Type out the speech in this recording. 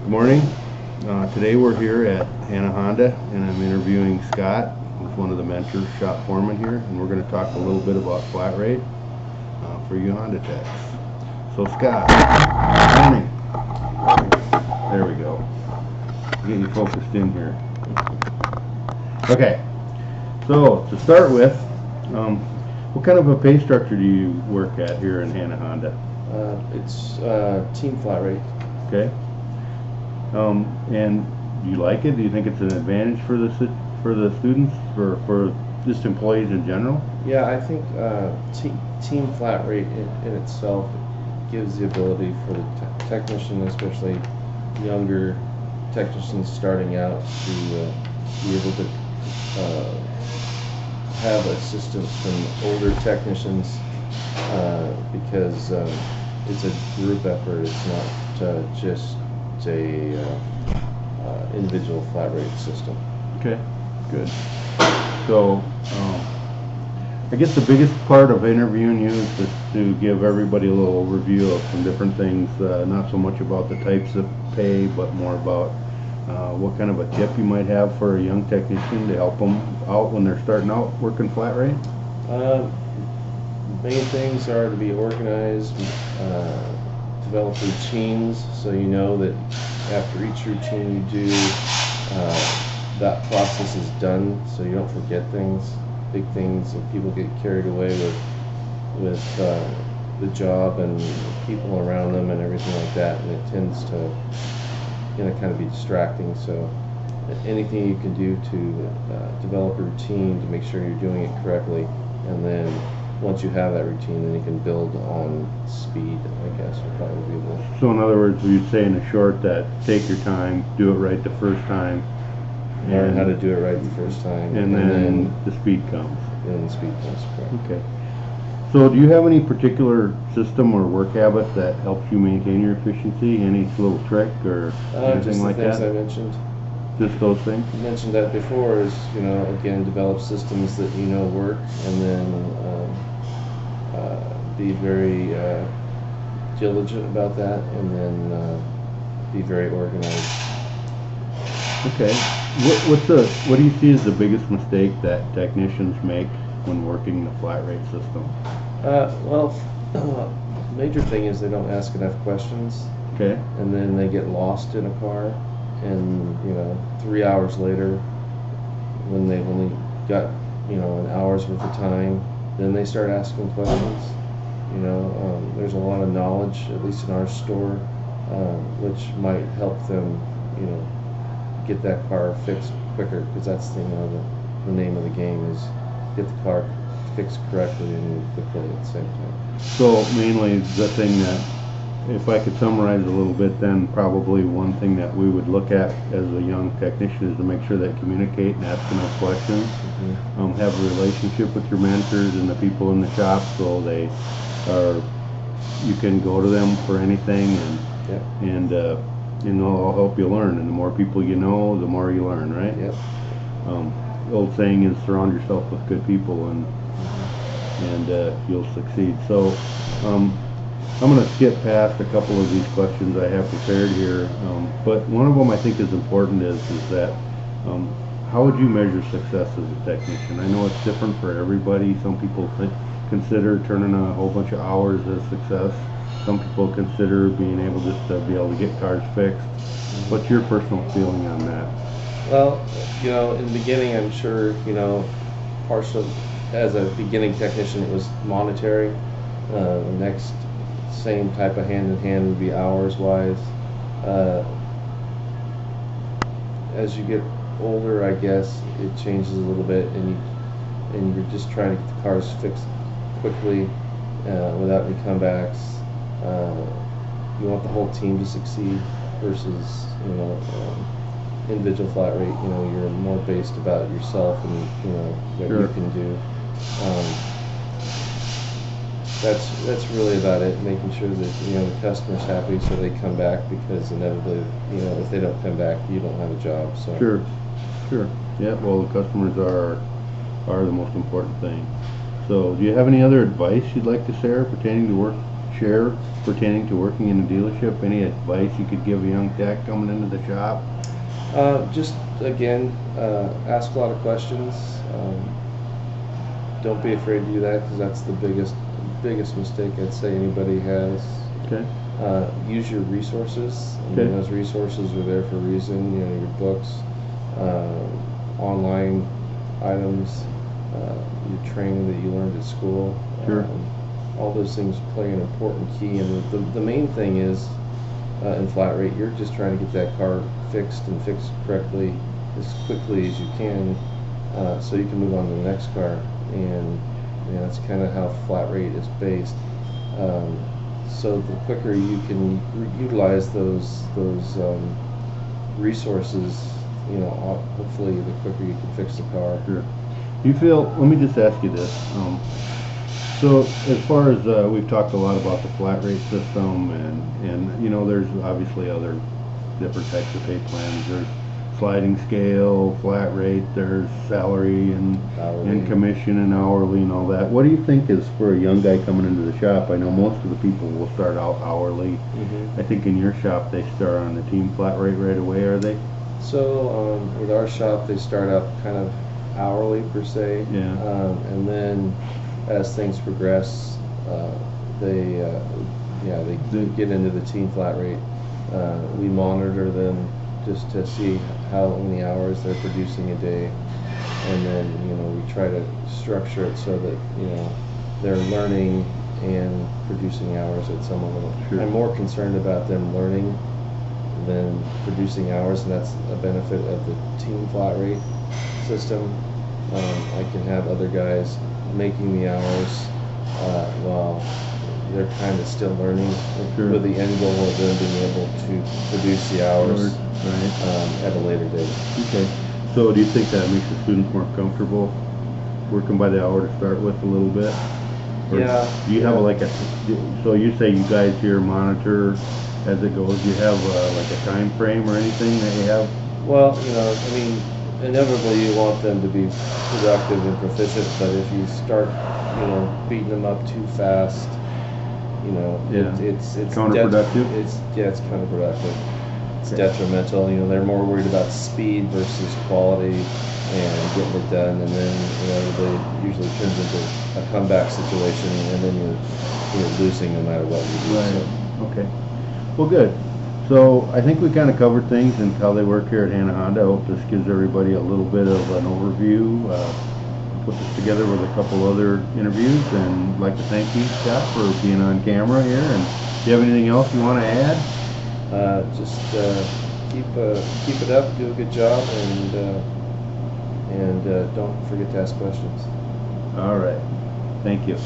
Good morning. Today we're here at Hanna Honda and I'm interviewing Scott, who's one of the mentor shop foremen here, and we're going to talk a little bit about flat rate for you Honda techs. So Scott, good morning. There we go. Get you focused in here. Okay, so to start with, what kind of a pay structure do you work at here in Hanna Honda? It's team flat rate. Okay. And do you like it? Do you think it's an advantage for the students, for just employees in general? Yeah, I think team flat rate in itself gives the ability for the technician, especially younger technicians starting out, to be able to have assistance from older technicians because it's a group effort. It's not just a individual flat rate system. Okay, good. So I guess the biggest part of interviewing you is just to give everybody a little overview of some different things, not so much about the types of pay, but more about what kind of a tip you might have for a young technician to help them out when they're starting out working flat rate. Main things are to be organized, develop routines, so you know that after each routine you do, that process is done, so you don't forget things, big things, and people get carried away with the job and people around them and everything like that, and it tends to kind of be distracting. So anything you can do to develop a routine to make sure you're doing it correctly, and then once you have that routine, then you can build on speed, I guess, would probably be the... So in other words, you'd say in a short that take your time, do it right the first time. Learn how to do it right the first time. And then the speed comes. And then the speed comes, correct. Okay. So do you have any particular system or work habit that helps you maintain your efficiency? Any little trick or anything like that? Just the things I mentioned. Just those things? I mentioned that before is, again, develop systems that work, and then be very diligent about that, and then be very organized. Okay. What do you see as the biggest mistake that technicians make when working the flat rate system? Well, major thing is they don't ask enough questions. Okay. And then they get lost in a car, and 3 hours later, when they've only got an hour's worth of time, then they start asking questions. There's a lot of knowledge, at least in our store, which might help them get that car fixed quicker, because that's the name of the game is get the car fixed correctly and quickly at the same time. So mainly the thing that, if I could summarize a little bit, then probably one thing that we would look at as a young technician is to make sure that communicate and ask enough questions. Mm-hmm. Have a relationship with your mentors and the people in the shop, so you can go to them for anything, and they'll help you learn. And the more people you know, the more you learn, right? Yep. The old saying is surround yourself with good people, and you'll succeed. So I'm going to skip past a couple of these questions I have prepared here, but one of them I think is important is that how would you measure success as a technician? I know it's different for everybody. Some people consider turning a whole bunch of hours as success. Some people consider being able just to be able to get cars fixed. What's your personal feeling on that? Well, in the beginning, I'm sure, partially as a beginning technician, it was monetary. Next, same type of hand in hand would be hours wise. As you get older, I guess it changes a little bit, and you're just trying to get the cars fixed quickly without any comebacks. You want the whole team to succeed versus individual flat rate. You're more based about yourself and what Sure. you can do. That's really about it, making sure that the customer's happy so they come back, because inevitably if they don't come back, you don't have a job. So Sure. Yeah, well, the customers are the most important thing. So do you have any other advice you'd like to share pertaining to share pertaining to working in a dealership? Any advice you could give a young tech coming into the shop? Just again, ask a lot of questions. Don't be afraid to do that, because that's the biggest mistake I'd say anybody has. Okay. Use your resources. I Okay. mean, those resources are there for a reason. You know, your books, online items, your training that you learned at school. Sure. All those things play an important key. And the main thing is, in flat rate, you're just trying to get that car fixed and fixed correctly as quickly as you can, so you can move on to the next car. And you know, that's kind of how flat rate is based. So the quicker you can utilize those resources, you know, hopefully the quicker you can fix the car. Sure. Do you feel, let me just ask you this. So as far as, we've talked a lot about the flat rate system, and you know, there's obviously other different types of pay plans. There's sliding scale, flat rate, there's salary and commission and hourly and all that. What do you think is for a young guy coming into the shop? I know most of the people will start out hourly. Mm-hmm. I think in your shop they start on the team flat rate right away, are they? So with our shop, they start out kind of hourly per se, Yeah. and then as things progress, they get into the team flat rate. We monitor them just to see how many hours they're producing a day, and then you know, we try to structure it so that you know, they're learning and producing hours at some level. Sure. I'm more concerned about them learning than producing hours, and that's a benefit of the team flat rate system. I can have other guys making the hours while they're kind of still learning, Sure. with the end goal of them being able to produce the hours Right. at a later date. Okay. So do you think that makes the students more comfortable working by the hour to start with a little bit? Or Yeah. do you have like a, so you say you guys here monitor as it goes, do you have like a time frame or anything that you have? Well, you know, I mean, inevitably you want them to be productive and proficient, but if you start, you know, beating them up too fast, you know, Yeah. it's Counterproductive? It's counterproductive. It's Okay. detrimental. You know, they're more worried about speed versus quality and getting it done, and then you know, they usually turns into a comeback situation, and then you're losing no matter what you do. So. Okay. Well, good. So I think we kind of covered things and how they work here at Hannah Honda. I hope this gives everybody a little bit of an overview. Put this together with a couple other interviews, and I'd like to thank you, Scott, for being on camera here. And do you have anything else you want to add? Just keep it up, do a good job, and don't forget to ask questions. All right. Thank you.